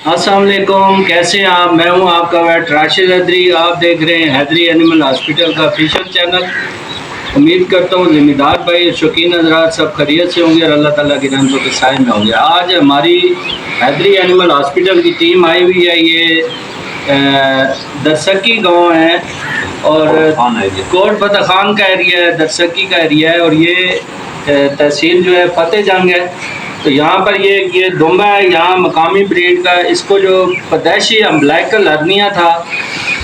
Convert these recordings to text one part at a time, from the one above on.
अस्सलाम वालेकुम, कैसे हैं आप? मैं हूं आपका वेट राशिद हैदरी। आप देख रहे हैं हैदरी एनिमल हॉस्पिटल का ऑफिशियल चैनल। उम्मीद करता हूं ज़िम्मेदार भाई शौकीन हज़रात सब खैरियत से होंगे और अल्लाह ताला की रहमतों के साए में होंगे। आज हमारी हैदरी एनिमल हॉस्पिटल की टीम आई हुई है। ये दरसकी गांव है और कोट फतेह खान का एरिया है, दरसकी का एरिया है और ये तहसील जो है फतेह जंग है। तो यहाँ पर ये दुम्बा है, यहाँ मकामी ब्रीड का। इसको जो पैदाइशी अम्बलाइकल हर्निया था,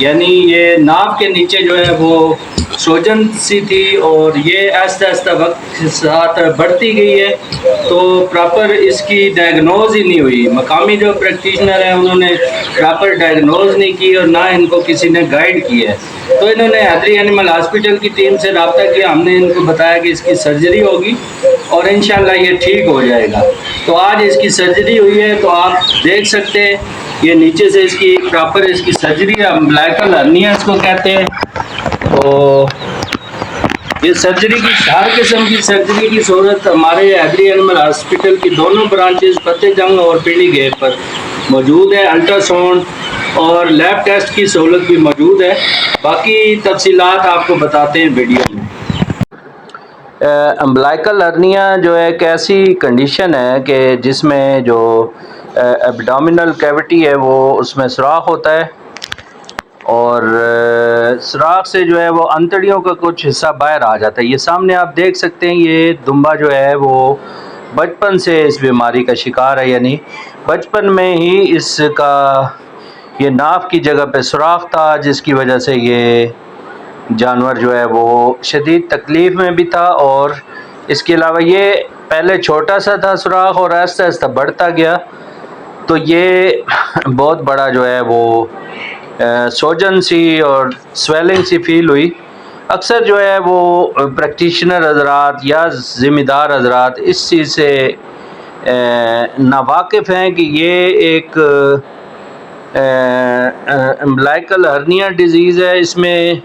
यानी ये नाभ के नीचे जो है वो सोजन सी थी और ये आहिस्ता आहिस्ता वक्त के साथ बढ़ती गई है। तो प्रॉपर इसकी डायग्नोज ही नहीं हुई। मकामी जो प्रैक्टिशनर हैं उन्होंने प्रॉपर डायग्नोज नहीं की और ना इनको किसी ने गाइड किया है। तो इन्होंने हैदरी एनिमल हॉस्पिटल की टीम से रब्ता किया। हमने इनको बताया कि इसकी सर्जरी होगी और इंशाल्लाह ये ठीक हो जाएगा। तो आज इसकी सर्जरी हुई है। तो आप देख सकते हैं ये नीचे से इसकी प्रॉपर इसकी सर्जरी है, अम्बलाइकल हर्निया इसको कहते हैं। तो ये सर्जरी की हर किस्म की सर्जरी की सहूलत हमारे हैदरी एनिमल हॉस्पिटल की दोनों ब्रांचेस फतेह जंग और पीली गेट पर मौजूद है। अल्ट्रासाउंड और लैब टेस्ट की सहूलत भी मौजूद है। बाकी तफसीलात आपको बताते हैं वीडियो में। अम्बलाइकल हर्निया जो है एक ऐसी कंडीशन है कि जिसमें जो एब्डोमिनल कैविटी है वो उसमें सुराख होता है और सुराख से जो है वो अंतड़ियों का कुछ हिस्सा बाहर आ जाता है। ये सामने आप देख सकते हैं, ये दुम्बा जो है वो बचपन से इस बीमारी का शिकार है, यानी बचपन में ही इसका ये नाभ की जगह पे सुराख था, जिसकी वजह से ये जानवर जो है वो शदीद तकलीफ़ में भी था। और इसके अलावा ये पहले छोटा सा था सुराख और आहिस्ता आहिस्ता बढ़ता गया। तो ये बहुत बड़ा जो है वो सोजन सी और स्वेलिंग सी फील हुई। अक्सर जो है वो प्रैक्टिशनर हजरात या ज़िम्मेदार हजरात इस चीज़ से नावाकिफ़ हैं कि ये एक अम्बलाइकल हर्निया डिज़ीज़ है। इसमें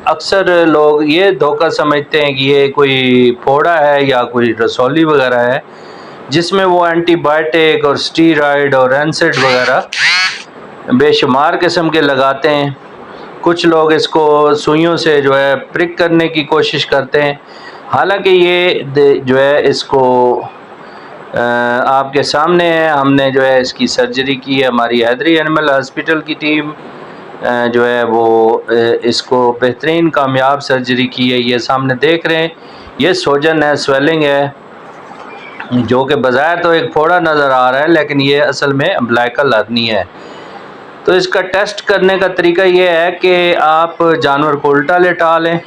अक्सर लोग ये धोखा समझते हैं कि ये कोई फोड़ा है या कोई रसौली वगैरह है, जिसमें वो एंटीबायोटिक और स्टीरॉयड और एनसेड वगैरह बेशुमार किस्म के लगाते हैं। कुछ लोग इसको सुइयों से जो है प्रिक करने की कोशिश करते हैं। हालांकि ये जो है इसको आपके सामने है। हमने जो है इसकी सर्जरी की है। हमारी हैदरी एनिमल हॉस्पिटल की टीम जो है वो इसको बेहतरीन कामयाब सर्जरी की है। ये सामने देख रहे हैं, ये सोजन है, स्वेलिंग है, जो कि बज़ाहिर तो एक फोड़ा नज़र आ रहा है लेकिन ये असल में अम्बलाइकल हर्निया है। तो इसका टेस्ट करने का तरीका ये है कि आप जानवर को उल्टा लेटा लें।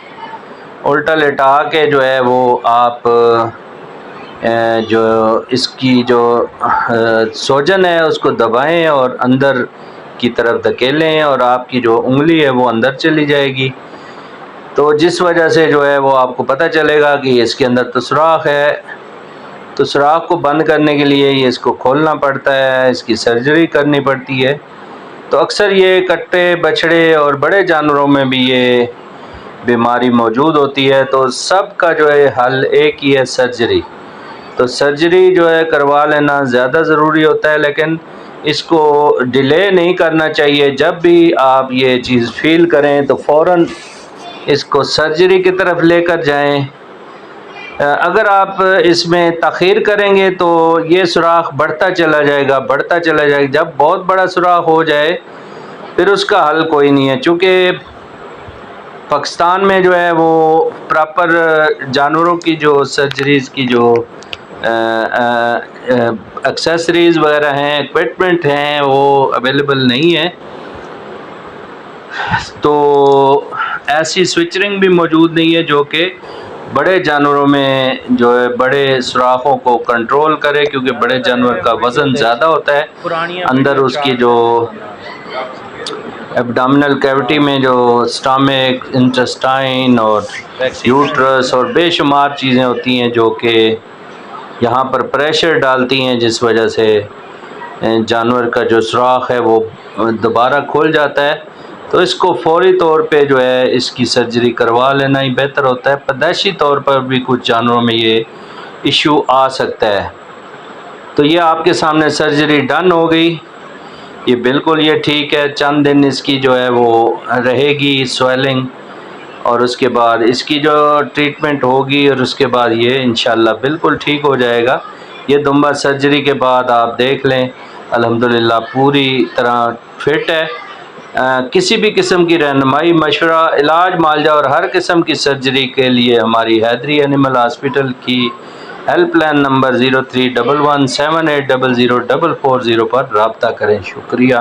उल्टा लेटा के जो है वो आप जो इसकी जो सोजन है उसको दबाएं और अंदर की तरफ धकेलें और आपकी जो उंगली है वो अंदर चली जाएगी। तो जिस वजह से जो है वो आपको पता चलेगा कि इसके अंदर तो सुराख है। तो सुराख को बंद करने के लिए ये इसको खोलना पड़ता है, इसकी सर्जरी करनी पड़ती है। तो अक्सर ये कट्टे बछड़े और बड़े जानवरों में भी ये बीमारी मौजूद होती है। तो सब का जो है हल एक ही है, सर्जरी। तो सर्जरी जो है करवा लेना ज़्यादा ज़रूरी होता है, लेकिन इसको डिले नहीं करना चाहिए। जब भी आप ये चीज़ फील करें तो फ़ौरन इसको सर्जरी की तरफ लेकर जाएं। अगर आप इसमें ताख़ीर करेंगे तो ये सुराख बढ़ता चला जाएगा, बढ़ता चला जाएगा। जब बहुत बड़ा सुराख हो जाए फिर उसका हल कोई नहीं है। चूँकि पाकिस्तान में जो है वो प्रॉपर जानवरों की जो सर्जरीज़ की जो एक्सेसरीज़ वगैरह हैं, इक्विपमेंट हैं, वो अवेलेबल नहीं है। तो ऐसी स्विचरिंग भी मौजूद नहीं है जो कि बड़े जानवरों में जो है बड़े सुराखों को कंट्रोल करे, क्योंकि बड़े जानवर का वज़न ज़्यादा होता है। अंदर उसकी जो एब्डोमिनल कैविटी में जो स्टमक, इंटेस्टाइन और यूट्रस और बेशुमार चीज़ें होती हैं जो कि यहाँ पर प्रेशर डालती हैं, जिस वजह से जानवर का जो सुराख है वो दोबारा खुल जाता है। तो इसको फौरी तौर पे जो है इसकी सर्जरी करवा लेना ही बेहतर होता है। पैदाइशी तौर पर भी कुछ जानवरों में ये इशू आ सकता है। تو یہ آپ کے سامنے سرجری ڈن ہو گئی، یہ بالکل یہ ٹھیک ہے، چند دن اس کی جو ہے وہ رہے گی سویلنگ، اور اس کے بعد اس کی جو ٹریٹمنٹ ہوگی اور اس کے بعد یہ انشاءاللہ بالکل ٹھیک ہو جائے گا۔ یہ دمبا سرجری کے بعد آپ دیکھ لیں الحمدللہ پوری طرح فٹ ہے۔ کسی بھی قسم کی رہنمائی، مشورہ، علاج، معالجہ اور ہر قسم کی سرجری کے لیے ہماری حیدری اینیمل ہاسپٹل کی ہیلپ لائن نمبر 0311780040 پر رابطہ کریں۔ شکریہ۔